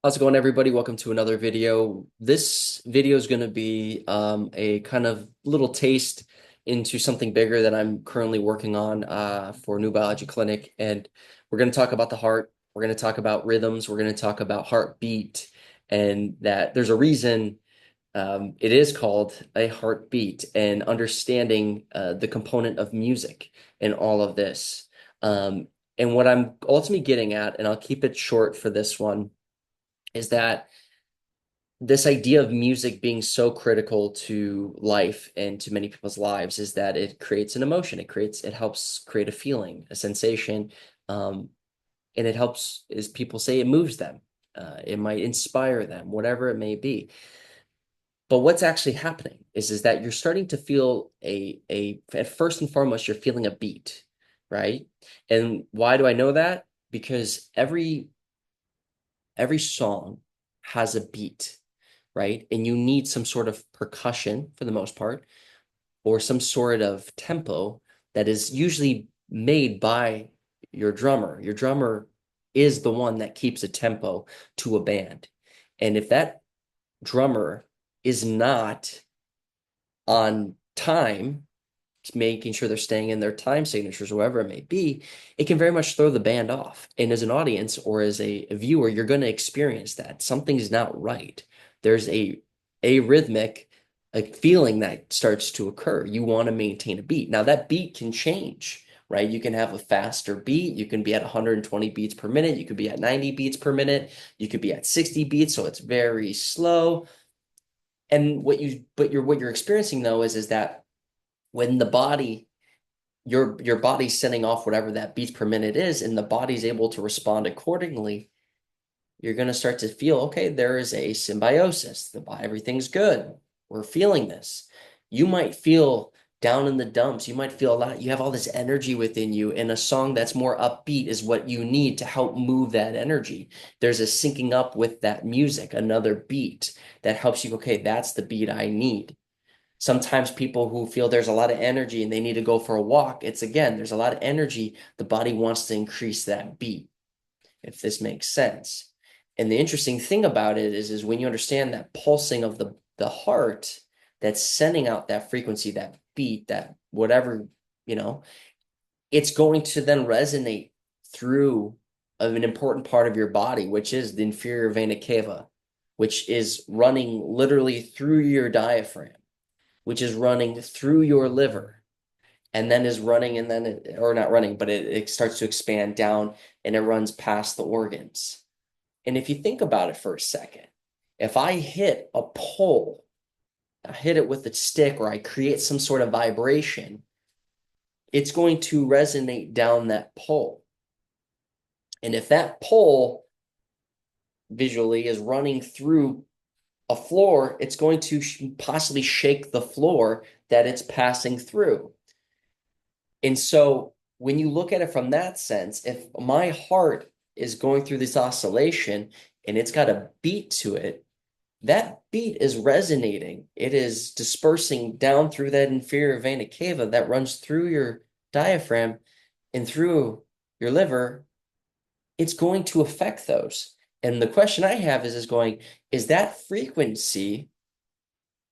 How's it going, everybody? Welcome to another video. This video is going to be a kind of little taste into something bigger that I'm currently working on for New Biology Clinic. And we're going to talk about the heart. We're going to talk about rhythms. We're going to talk about heartbeat, and that there's a reason it is called a heartbeat, and understanding the component of music in all of this. Um, and what I'm ultimately getting at, and I'll keep it short for this one, is that this idea of music being so critical to life and to many people's lives is that it creates an emotion. It helps create a feeling, a sensation, um, and it helps, as people say, it moves them. It might inspire them, whatever it may be. But what's actually happening is that you're starting to feel at first and foremost, you're feeling a beat, right? And why do I know that? Because every song has a beat, right? And you need some sort of percussion for the most part, or some sort of tempo that is usually made by your drummer. Your drummer is the one that keeps a tempo to a band. And if that drummer is not on time, making sure they're staying in their time signatures, whatever it may be, it can very much throw the band off. And as an audience or as a viewer, you're going to experience that something's not right. There's a rhythmic feeling that starts to occur. You want to maintain a beat. Now that beat can change, right? You can have a faster beat. You can be at 120 beats per minute. You could be at 90 beats per minute. You could be at 60 beats, so it's very slow. And what you're experiencing though is that when the body your body's sending off whatever that beats per minute is, and the body's able to respond accordingly, you're going to start to feel, okay, there is a symbiosis. Everything's good. We're feeling this. You might feel down in the dumps. You might feel a lot. You have all this energy within you, and a song that's more upbeat is what you need to help move that energy. There's a syncing up with that music, another beat that helps you, okay, that's the beat I need. Sometimes people who feel there's a lot of energy and they need to go for a walk, it's again, there's a lot of energy. The body wants to increase that beat, if this makes sense. And the interesting thing about it is when you understand that pulsing of the heart that's sending out that frequency, that beat, that whatever, you know, it's going to then resonate through of an important part of your body, which is the inferior vena cava, which is running literally through your diaphragm, which is running through your liver, and then is running, and then or not running, but it starts to expand down, and it runs past the organs. And if you think about it for a second, if I hit a pole, I hit it with a stick, or I create some sort of vibration, it's going to resonate down that pole. And if that pole visually is running through a floor, it's going to possibly shake the floor that it's passing through. And so when you look at it from that sense, if my heart is going through this oscillation and it's got a beat to it, that beat is resonating. It is dispersing down through that inferior vena cava that runs through your diaphragm and through your liver. It's going to affect those. And the question I have is that frequency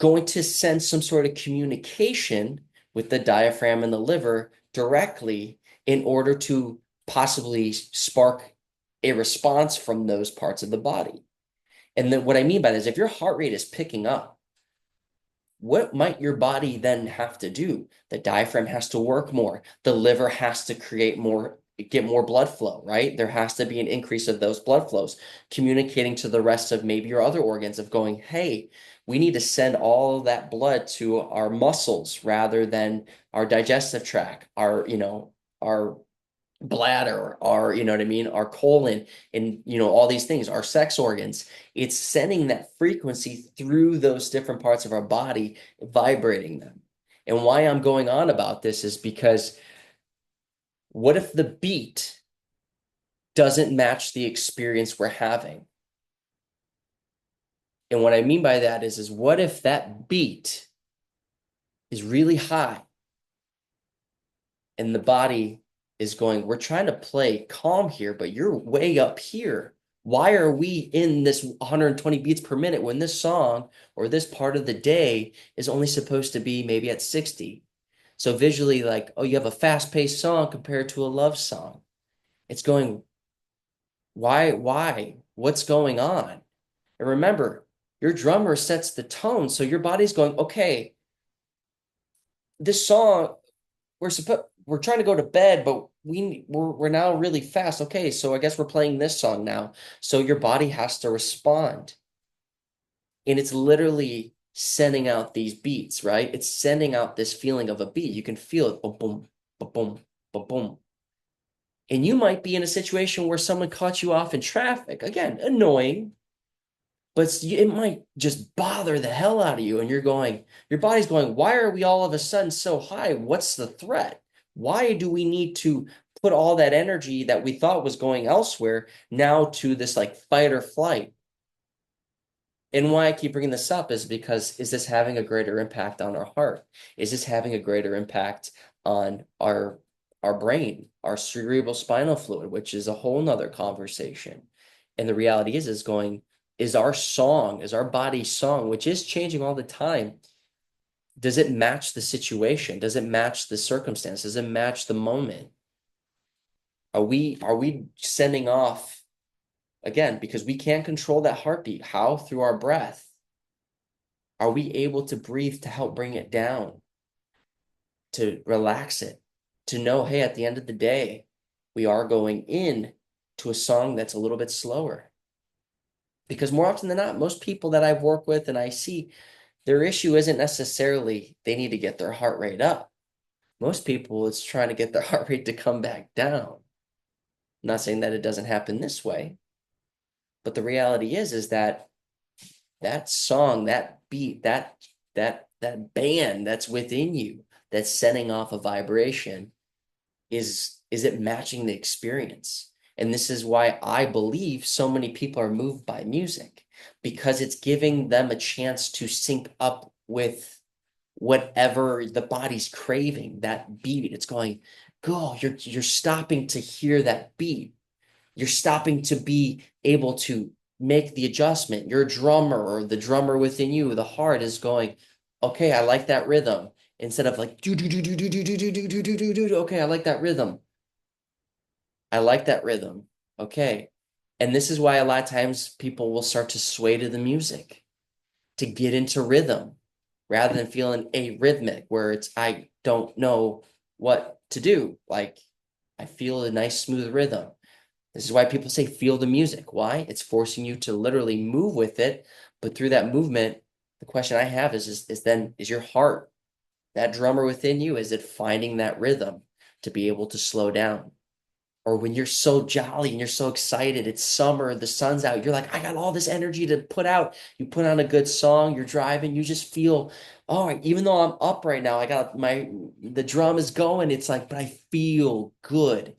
going to send some sort of communication with the diaphragm and the liver directly in order to possibly spark a response from those parts of the body? And then what I mean by that is if your heart rate is picking up, what might your body then have to do? The diaphragm has to work more. The liver has to get more blood flow, right? There has to be an increase of those blood flows, communicating to the rest of maybe your other organs of going, hey, we need to send all that blood to our muscles rather than our digestive tract, our bladder, our, you know what I mean, our colon, and all these things, our sex organs. It's sending that frequency through those different parts of our body, vibrating them. And why I'm going on about this is because what if the beat doesn't match the experience we're having? And what I mean by that is what if that beat is really high and the body is going, we're trying to play calm here, but you're way up here. Why are we in this 120 beats per minute when this song or this part of the day is only supposed to be maybe at 60? So visually, like, oh, you have a fast-paced song compared to a love song. It's going, why? What's going on? And remember, your drummer sets the tone, so your body's going, okay, this song, we're trying to go to bed, but we're now really fast. Okay, so I guess we're playing this song now. So your body has to respond. And it's literally sending out these beats, right? It's sending out this feeling of a beat. You can feel it, boom, boom, boom, boom, boom, boom. And you might be in a situation where someone caught you off in traffic. Again, annoying, but it might just bother the hell out of you. And your body's going, why are we all of a sudden so high? What's the threat? Why do we need to put all that energy that we thought was going elsewhere now to this like fight or flight? And why I keep bringing this up is because is this having a greater impact on our heart? Is this having a greater impact on our brain, our cerebral spinal fluid, which is a whole nother conversation. And the reality is going, is our song, is our body's song, which is changing all the time, does it match the situation? Does it match the circumstance? Does it match the moment? Are we sending off again because we can't control that heartbeat? How? Through our breath. Are we able to breathe to help bring it down, to relax it, to know, hey, at the end of the day, we are going in to a song that's a little bit slower? Because more often than not, most people that I've worked with and I see, their issue isn't necessarily they need to get their heart rate up. Most people, it's trying to get their heart rate to come back down. I'm not saying that it doesn't happen this way, but the reality is that that song, that beat, that band that's within you that's sending off a vibration is it matching the experience? And this is why I believe so many people are moved by music because it's giving them a chance to sync up with whatever the body's craving, that beat. It's going, go, you're stopping to hear that beat. You're stopping to be able to make the adjustment. Your drummer or the drummer within you, the heart is going, okay, I like that rhythm. Instead of like do do do do do do do do do do do do do. Okay, I like that rhythm. I like that rhythm. Okay. And this is why a lot of times people will start to sway to the music to get into rhythm rather than feeling arrhythmic, where it's I don't know what to do. Like I feel a nice smooth rhythm. This is why people say feel the music. Why? It's forcing you to literally move with it. But through that movement, the question I have is then is your heart, that drummer within you, is it finding that rhythm to be able to slow down? Or when you're so jolly and you're so excited, it's summer, the sun's out, you're like, I got all this energy to put out. You put on a good song, you're driving, you just feel, oh, even though I'm up right now, the drum is going. It's like, but I feel good.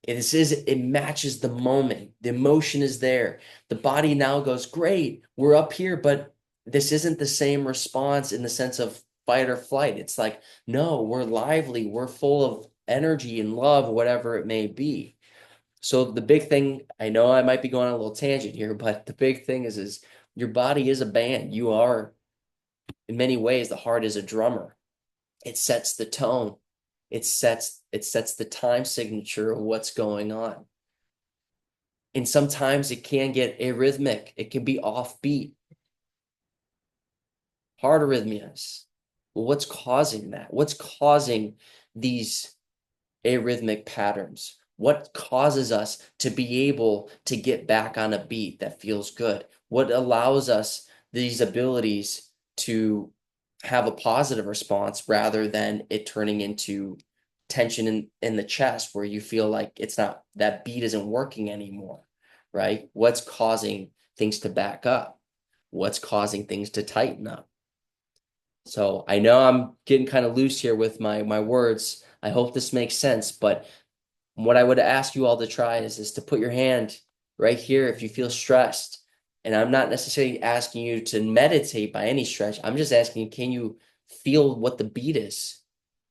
It matches the moment. The emotion is there. The body now goes, great, we're up here, but this isn't the same response in the sense of fight or flight. It's like, no, we're lively, we're full of energy and love, whatever it may be. So the big thing, I know I might be going on a little tangent here, but the big thing is your body is a band. You are, in many ways, the heart is a drummer. It sets the tone. It sets the time signature of what's going on. And sometimes it can get arrhythmic. It can be offbeat, heart arrhythmias. Well, what's causing that? What's causing these arrhythmic patterns? What causes us to be able to get back on a beat that feels good? What allows us these abilities to have a positive response rather than it turning into tension in the chest where you feel like it's not, that beat isn't working anymore, right? What's causing things to back up? What's causing things to tighten up? So I know I'm getting kind of loose here with my words. I hope this makes sense, but what I would ask you all to try is to put your hand right here if you feel stressed. And I'm not necessarily asking you to meditate by any stretch. I'm just asking, can you feel what the beat is?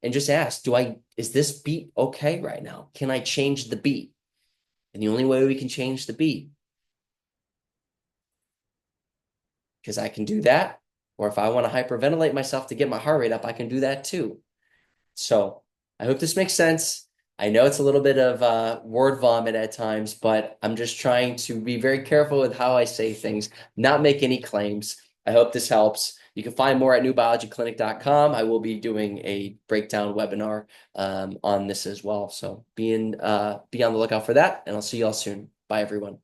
And just ask, is this beat okay right now? Can I change the beat? And the only way we can change the beat because I can do that. Or if I want to hyperventilate myself to get my heart rate up, I can do that too. So I hope this makes sense. I know it's a little bit of word vomit at times, but I'm just trying to be very careful with how I say things, not make any claims. I hope this helps. You can find more at newbiologyclinic.com. I will be doing a breakdown webinar on this as well. So be on the lookout for that, and I'll see you all soon. Bye, everyone.